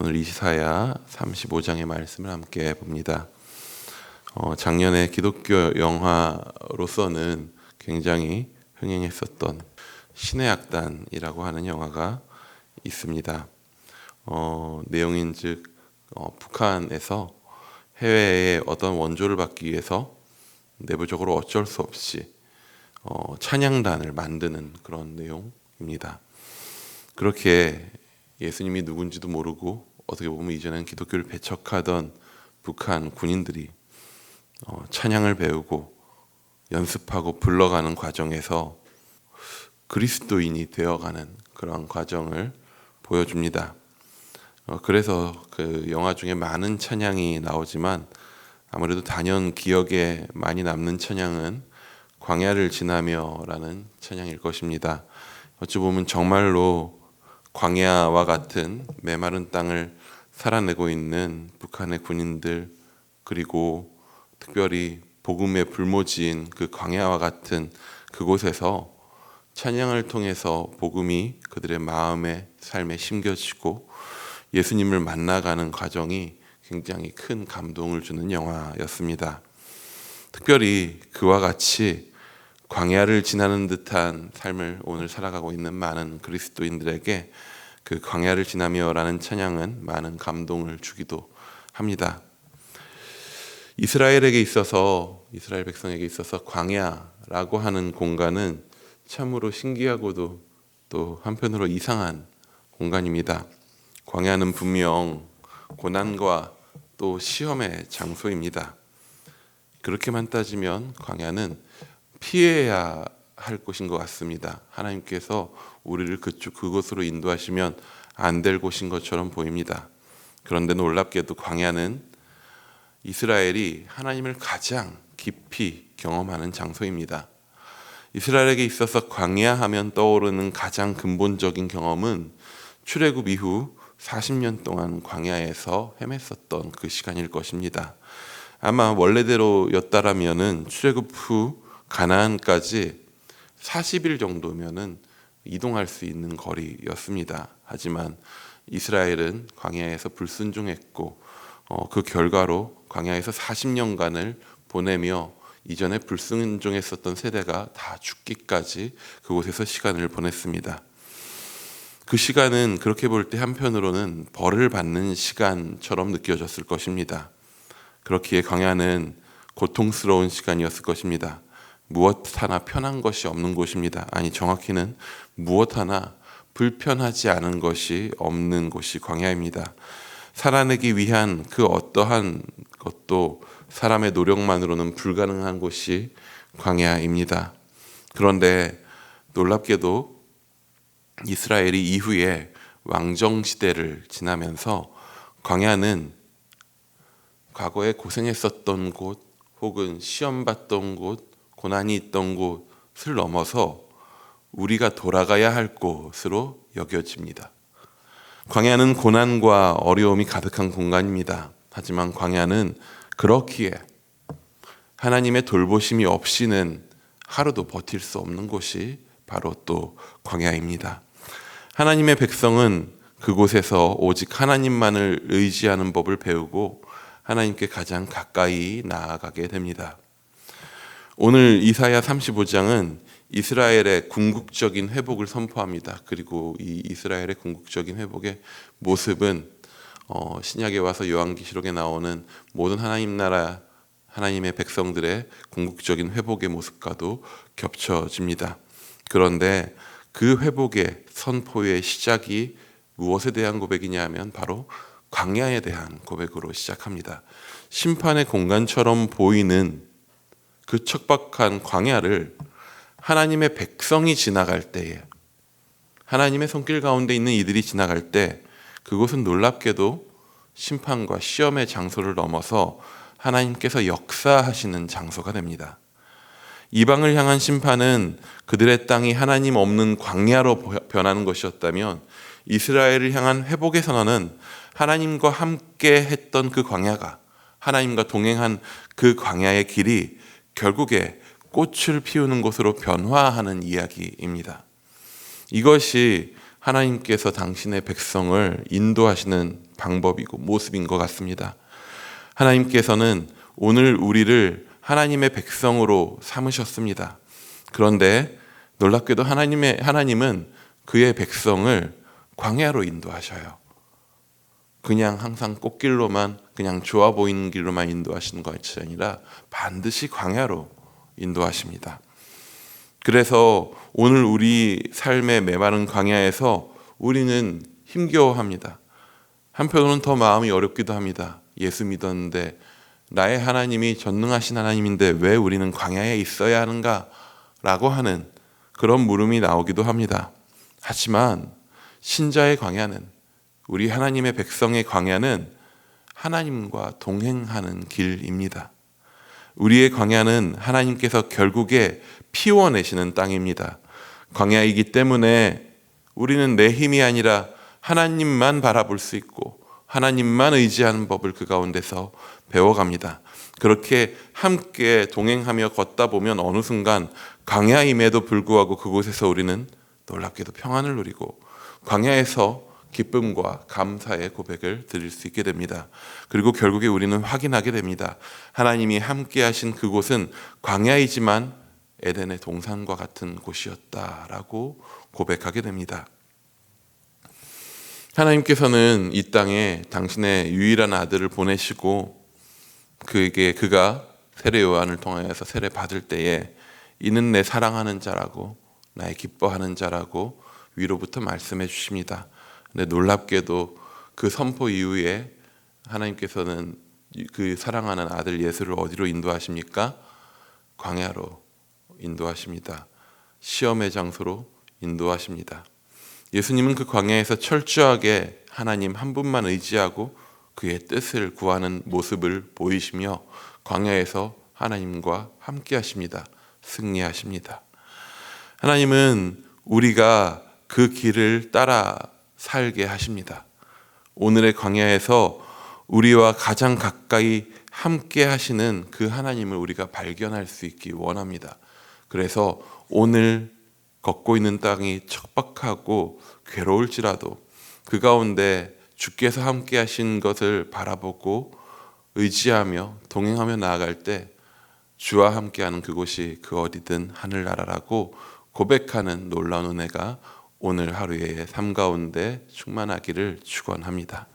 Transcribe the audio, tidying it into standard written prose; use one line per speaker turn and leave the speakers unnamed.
오늘 이사야 35장의 말씀을 함께 봅니다. 작년에 기독교 영화로서는 굉장히 흥행했었던 신의 악단이라고 하는 영화가 있습니다. 내용인즉 북한에서 해외에 어떤 원조를 받기 위해서 내부적으로 어쩔 수 없이 찬양단을 만드는 그런 내용입니다. 그렇게 예수님이 누군지도 모르고 어떻게 보면 이전엔 기독교를 배척하던 북한 군인들이 찬양을 배우고 연습하고 불러가는 과정에서 그리스도인이 되어가는 그런 과정을 보여줍니다. 그래서 그 영화 중에 많은 찬양이 나오지만 아무래도 단연 기억에 많이 남는 찬양은 광야를 지나며라는 찬양일 것입니다. 어찌 보면 정말로 광야와 같은 메마른 땅을 살아내고 있는 북한의 군인들, 그리고 특별히 복음의 불모지인 그 광야와 같은 그곳에서 찬양을 통해서 복음이 그들의 마음에 삶에 심겨지고 예수님을 만나가는 과정이 굉장히 큰 감동을 주는 영화였습니다. 특별히 그와 같이 광야를 지나는 듯한 삶을 오늘 살아가고 있는 많은 그리스도인들에게 그 광야를 지나며라는 찬양은 많은 감동을 주기도 합니다. 이스라엘 백성에게 있어서 광야라고 하는 공간은 참으로 신기하고도 또 한편으로 이상한 공간입니다. 광야는 분명 고난과 또 시험의 장소입니다. 그렇게만 따지면 광야는 피해야 할 곳인 것 같습니다. 하나님께서 우리를 그곳으로 인도하시면 안 될 곳인 것처럼 보입니다. 그런데 놀랍게도 광야는 이스라엘이 하나님을 가장 깊이 경험하는 장소입니다. 이스라엘에게 있어서 광야하면 떠오르는 가장 근본적인 경험은 출애굽 이후 40년 동안 광야에서 헤맸었던 그 시간일 것입니다. 아마 원래대로였다라면은 출애굽 후 가나안까지 40일 정도면은 이동할 수 있는 거리였습니다. 하지만 이스라엘은 광야에서 불순종했고 그 결과로 광야에서 40년간을 보내며 이전에 불순종했었던 세대가 다 죽기까지 그곳에서 시간을 보냈습니다. 그 시간은 그렇게 볼 때 한편으로는 벌을 받는 시간처럼 느껴졌을 것입니다. 그렇기에 광야는 고통스러운 시간이었을 것입니다. 무엇 하나 편한 것이 없는 곳입니다. 아니, 정확히는 무엇 하나 불편하지 않은 것이 없는 곳이 광야입니다. 살아내기 위한 그 어떠한 것도 사람의 노력만으로는 불가능한 곳이 광야입니다. 그런데 놀랍게도 이스라엘이 이후에 왕정시대를 지나면서 광야는 과거에 고생했었던 곳 혹은 시험받던 곳, 고난이 있던 곳을 넘어서 우리가 돌아가야 할 곳으로 여겨집니다. 광야는 고난과 어려움이 가득한 공간입니다. 하지만 광야는 그렇기에 하나님의 돌보심이 없이는 하루도 버틸 수 없는 곳이 바로 또 광야입니다. 하나님의 백성은 그곳에서 오직 하나님만을 의지하는 법을 배우고 하나님께 가장 가까이 나아가게 됩니다. 오늘 이사야 35장은 이스라엘의 궁극적인 회복을 선포합니다. 그리고 이 이스라엘의 궁극적인 회복의 모습은 신약에 와서 요한계시록에 나오는 모든 하나님 나라 하나님의 백성들의 궁극적인 회복의 모습과도 겹쳐집니다. 그런데 그 회복의 선포의 시작이 무엇에 대한 고백이냐 하면 바로 광야에 대한 고백으로 시작합니다. 심판의 공간처럼 보이는 그 척박한 광야를 하나님의 백성이 지나갈 때에, 하나님의 손길 가운데 있는 이들이 지나갈 때 그곳은 놀랍게도 심판과 시험의 장소를 넘어서 하나님께서 역사하시는 장소가 됩니다. 이방을 향한 심판은 그들의 땅이 하나님 없는 광야로 변하는 것이었다면, 이스라엘을 향한 회복의 선언은 하나님과 함께 했던 그 광야가, 하나님과 동행한 그 광야의 길이 결국에 꽃을 피우는 곳으로 변화하는 이야기입니다. 이것이 하나님께서 당신의 백성을 인도하시는 방법이고 모습인 것 같습니다. 하나님께서는 오늘 우리를 하나님의 백성으로 삼으셨습니다. 그런데 놀랍게도 하나님은 그의 백성을 광야로 인도하셔요. 그냥 항상 꽃길로만, 그냥 좋아 보이는 길로만 인도하시는 것이 아니라 반드시 광야로 인도하십니다. 그래서 오늘 우리 삶의 메마른 광야에서 우리는 힘겨워합니다. 한편으로는 더 마음이 어렵기도 합니다. 예수 믿었는데, 나의 하나님이 전능하신 하나님인데 왜 우리는 광야에 있어야 하는가? 라고 하는 그런 물음이 나오기도 합니다. 하지만 신자의 광야는, 우리 하나님의 백성의 광야는 하나님과 동행하는 길입니다. 우리의 광야는 하나님께서 결국에 피워내시는 땅입니다. 광야이기 때문에 우리는 내 힘이 아니라 하나님만 바라볼 수 있고 하나님만 의지하는 법을 그 가운데서 배워갑니다. 그렇게 함께 동행하며 걷다 보면 어느 순간 광야임에도 불구하고 그곳에서 우리는 놀랍게도 평안을 누리고 광야에서 기쁨과 감사의 고백을 드릴 수 있게 됩니다. 그리고 결국에 우리는 확인하게 됩니다. 하나님이 함께 하신 그곳은 광야이지만 에덴의 동산과 같은 곳이었다라고 고백하게 됩니다. 하나님께서는 이 땅에 당신의 유일한 아들을 보내시고 그가 세례 요한을 통하여서 세례 받을 때에 이는 내 사랑하는 자라고 나의 기뻐하는 자라고 위로부터 말씀해 주십니다. 근데 놀랍게도 그 선포 이후에 하나님께서는 그 사랑하는 아들 예수를 어디로 인도하십니까? 광야로 인도하십니다. 시험의 장소로 인도하십니다. 예수님은 그 광야에서 철저하게 하나님 한 분만 의지하고 그의 뜻을 구하는 모습을 보이시며 광야에서 하나님과 함께 하십니다. 승리하십니다. 하나님은 우리가 그 길을 따라 살게 하십니다. 오늘의 광야에서 우리와 가장 가까이 함께 하시는 그 하나님을 우리가 발견할 수 있기 원합니다. 그래서 오늘 걷고 있는 땅이 척박하고 괴로울지라도 그 가운데 주께서 함께 하신 것을 바라보고 의지하며 동행하며 나아갈 때 주와 함께하는 그곳이 그 어디든 하늘나라라고 고백하는 놀라운 은혜가 오늘 하루의 삶 가운데 충만하기를 축원합니다.